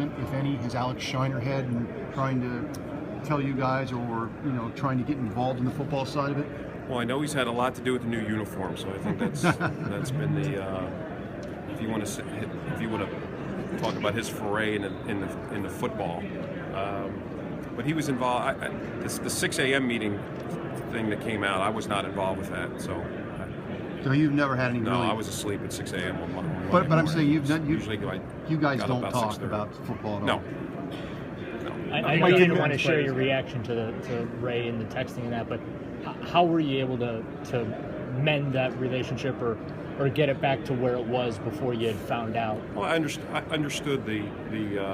if any, has Alex Shiner had in trying to tell you guys, or trying to get involved in the football side of it? Well, I know he's had a lot to do with the new uniform, so I think that's been the if you want to talk about his foray in the football. But he was involved. The 6 a.m. meeting thing that came out, I was not involved with that. So you've never had any? No, really... I was asleep at 6 a.m. on Monday. But I'm saying you guys don't about talk about football at all. No. I know you didn't want to share your reaction to Ray and the texting and that, but how were you able to mend that relationship or get it back to where it was before you had found out? Well, I understood the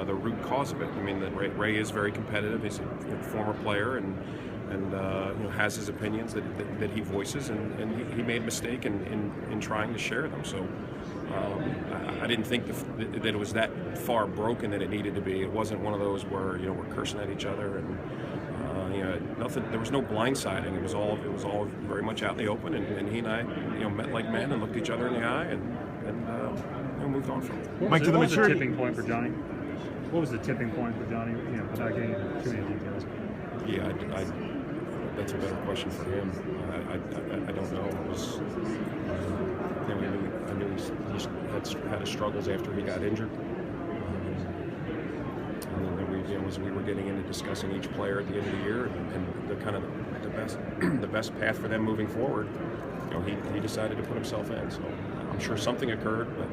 root cause of it. I mean, that Ray is very competitive. He's a former player and has his opinions that he voices, and he made a mistake in trying to share them. So I didn't think that it was that far broken that it needed to be. It wasn't one of those where we're cursing at each other and nothing. There was no blindsiding. It was all very much out in the open, and he and I met like men and looked each other in the eye and moved on from it. Mike, what was the tipping point for Johnny? What was the tipping point for Johnny? Without getting into too many details. Yeah, that's a better question for him. I don't know. It was. I knew he had his struggles after he got injured. And then as we were getting into discussing each player at the end of the year and the kind of the best path for them moving forward, he decided to put himself in. So I'm sure something occurred, but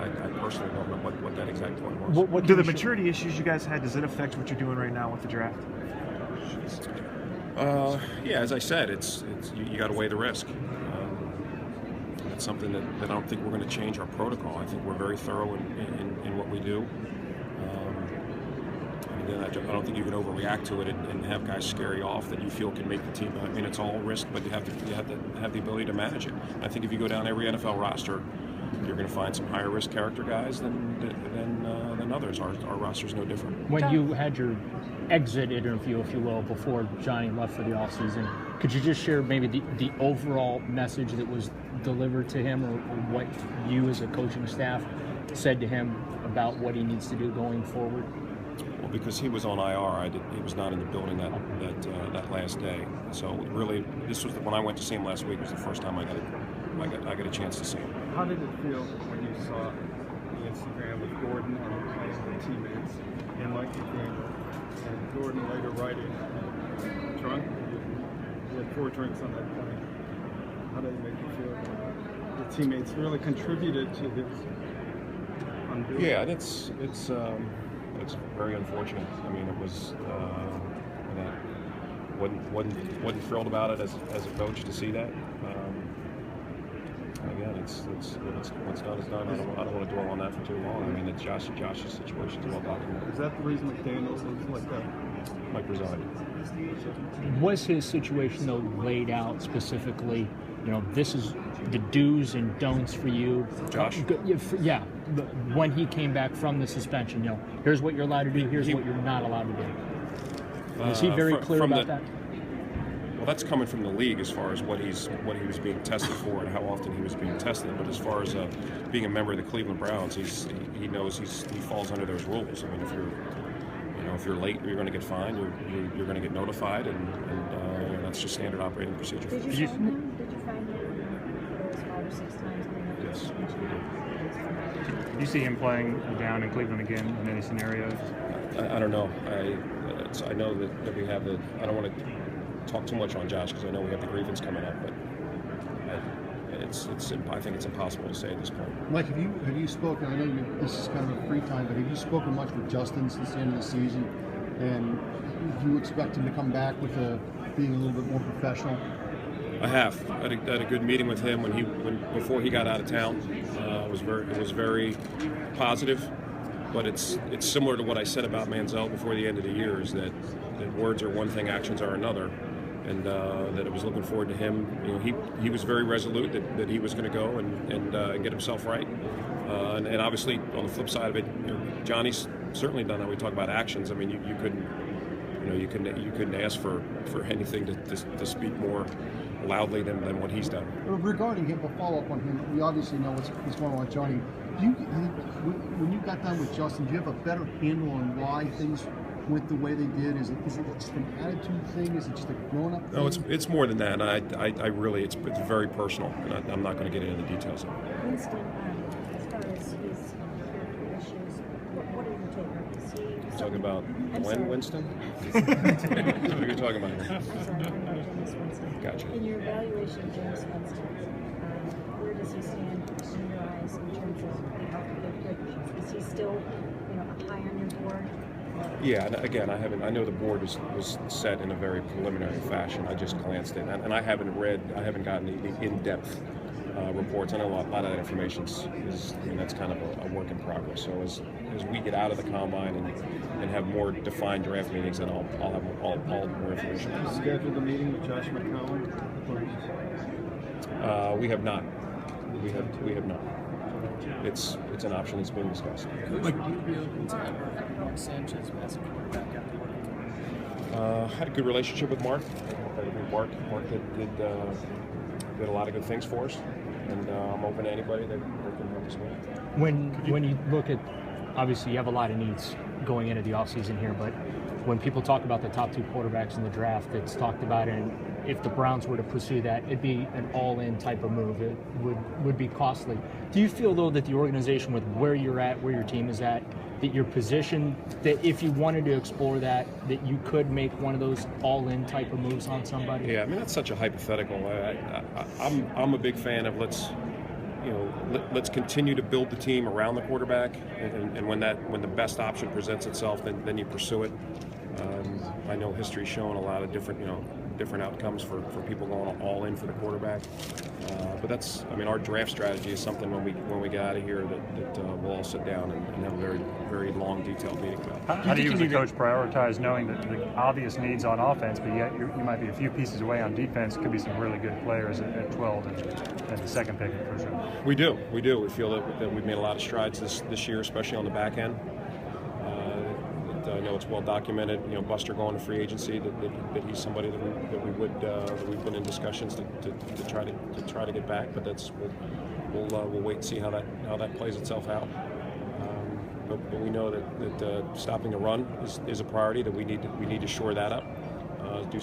I personally don't know what that exact point was. What do the maturity issues you guys had, does it affect what you're doing right now with the draft? Yeah, as I said, it's you got to weigh the risk. It's something that I don't think we're going to change our protocol. I think we're very thorough in what we do. And I don't think you can overreact to it and have guys scare you off that you feel can make the team. I mean, it's all risk, but you have to have the ability to manage it. I think if you go down every NFL roster, you're going to find some higher risk character guys than others. Our roster's no different. When you had your exit interview, if you will, before Johnny left for the offseason, could you just share maybe the overall message that was delivered to him, or what you as a coaching staff said to him about what he needs to do going forward? Well, because he was on IR, he was not in the building that last day. So really, this was when I went to see him last week. Was the first time I got a chance to see him. How did it feel when you saw the Instagram with Gordon and his teammates and Mike McCown, and Gordon later writing, drunk? You had 4 drinks on that plane. How did it make you feel? The teammates really contributed to this undoing. Yeah, it's very unfortunate. I mean, it was wasn't thrilled about it as a coach to see that. Again, it's what's done is done. I don't want to dwell on that for too long. I mean, it's Josh's situation is well documented. Is that the reason McDaniels looks like that? Mike resigned. Was his situation though laid out specifically? This is the do's and don'ts for you. Josh? Yeah. When he came back from the suspension, here's what you're allowed to do. Here's what you're not allowed to do. Was he very clear about that? Well, that's coming from the league as far as what he was being tested for and how often he was being tested. But as far as being a member of the Cleveland Browns, he knows he falls under those rules. I mean, if you're late, you're going to get fined. You're going to get notified, and that's just standard operating procedure. Did you find him? Did you find him those 5 or 6 times? Yes, we did. Do you see him playing down in Cleveland again in any scenarios? I don't know. I know that we have I don't want to talk too much on Josh because I know we have the grievance coming up, but I think it's impossible to say at this point. Mike, have you spoken? I know this is kind of a free time, but have you spoken much with Justin since the end of the season? And do you expect him to come back with being a little bit more professional? I have. I had a good meeting with him before he got out of town. It was very positive, but it's similar to what I said about Manziel before the end of the year. Is that words are one thing, actions are another. And that I was looking forward to him. He was very resolute that he was going to go and get himself right. And obviously, on the flip side of it, Johnny's certainly done that. We talk about actions. I mean, you couldn't ask for anything to speak more loudly than what he's done. Regarding him, a follow-up on him, we obviously know what's going on with Johnny. Do you, when you got done with Justin, do you have a better handle on why things went the way they did? Is it just an attitude thing? Is it just a grown-up thing? No, it's more than that. And I really, it's very personal, and I'm not going to get into the details of it. Winston, as far as his character issues, what are your take on this? You're talking about I'm sorry. Winston? What are you talking about here? I'm sorry, I'm about James Winston. Gotcha. In your evaluation of James Winston, where does he stand in your eyes in terms of the health of the pitch? Is he still, high on your board? Yeah, and again, I know the board was set in a very preliminary fashion. I just glanced at it, and I haven't gotten the in-depth reports. I know a lot of that information that's kind of a work in progress. So as we get out of the combine and have more defined draft meetings, then I'll have all more information. Scheduled a meeting with Josh McCown. We have not. We have not. It's an option that's being discussed. Had a good relationship with Mark. I think Mark did a lot of good things for us, and I'm open to anybody that can help us with. When you look at, obviously you have a lot of needs going into the offseason here, but when people talk about the top 2 quarterbacks in the draft, it's talked about, and if the Browns were to pursue that, it'd be an all-in type of move. It would be costly. Do you feel, though, that the organization, with where you're at, where your team is at, that you're positioned, that if you wanted to explore that you could make one of those all-in type of moves on somebody? Yeah, I mean, that's such a hypothetical. I'm a big fan of let's continue to build the team around the quarterback, and when the best option presents itself, then you pursue it. I know history's shown a lot of different outcomes for people going all in for the quarterback. But our draft strategy is something when we get out of here that we'll all sit down and have a very, very long, detailed meeting about. How do you as a coach prioritize knowing that the obvious needs on offense, but yet you might be a few pieces away on defense? Could be some really good players at 12 and the second pick for sure. We do. We feel that we've made a lot of strides this year, especially on the back end. I know it's well documented. Buster going to free agency. That he's somebody that we've been in discussions to try to get back. But we'll wait and see how that plays itself out. But we know that stopping the run is a priority. That we need to shore that up. Do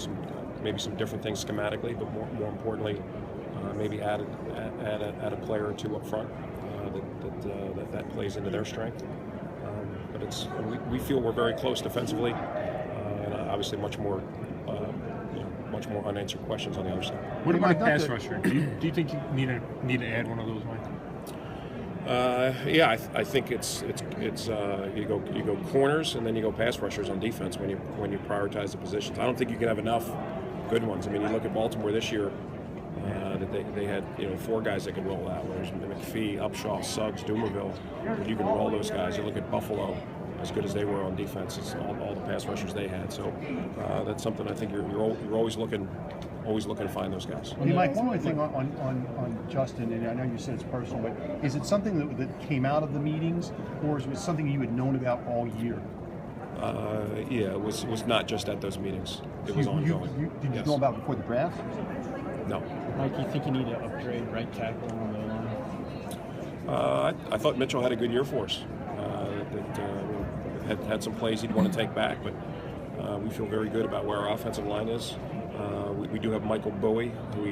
maybe some different things schematically, but more importantly, maybe add a player or two up front that plays into their strength. But we feel we're very close defensively, and obviously much more unanswered questions on the other side. What about a pass rusher? Do you think you need to add one of those, Mike? Yeah, I think it's you go corners and then you go pass rushers on defense when you prioritize the positions. I don't think you can have enough good ones. I mean, you look at Baltimore this year. That they had 4 guys that could roll out. There's McPhee, Upshaw, Suggs, Dumerville. You can roll those guys. You look at Buffalo, as good as they were on defense. It's all the pass rushers they had. So that's something I think you're always looking to find those guys. Hey, Mike, one more thing on Justin, and I know you said it's personal, but is it something that came out of the meetings, or is it something you had known about all year? Yeah, it was not just at those meetings. It was ongoing. Did you know about it before the draft? No. Mike, you think you need to upgrade right tackle on the line? I thought Mitchell had a good year for us. Had some plays he'd want to take back, but we feel very good about where our offensive line is. We do have Michael Bowie, who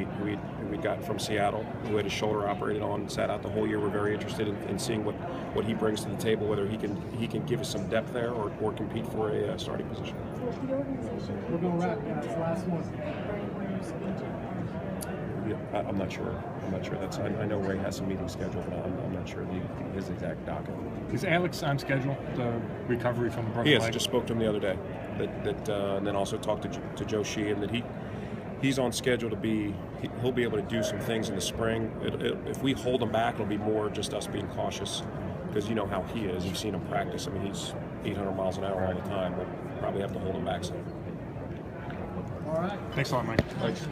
we got from Seattle, who had his shoulder operated on and sat out the whole year. We're very interested in seeing what he brings to the table, whether he can give us some depth there or compete for a starting position. So the organization. We're going to wrap. It's the last one. Yeah, I'm not sure. I know Ray has some meetings scheduled, but I'm not sure his exact docket. Is Alex on schedule? The recovery from the broken He is. leg? Just spoke to him the other day. And then also talked to Joe Sheehan that he's on schedule to be. He'll be able to do some things in the spring. If we hold him back, it'll be more just us being cautious, because you know how he is. You've seen him practice. I mean, he's 800 miles an hour all the time. We'll probably have to hold him back some. Thanks a lot, Mike. Thanks.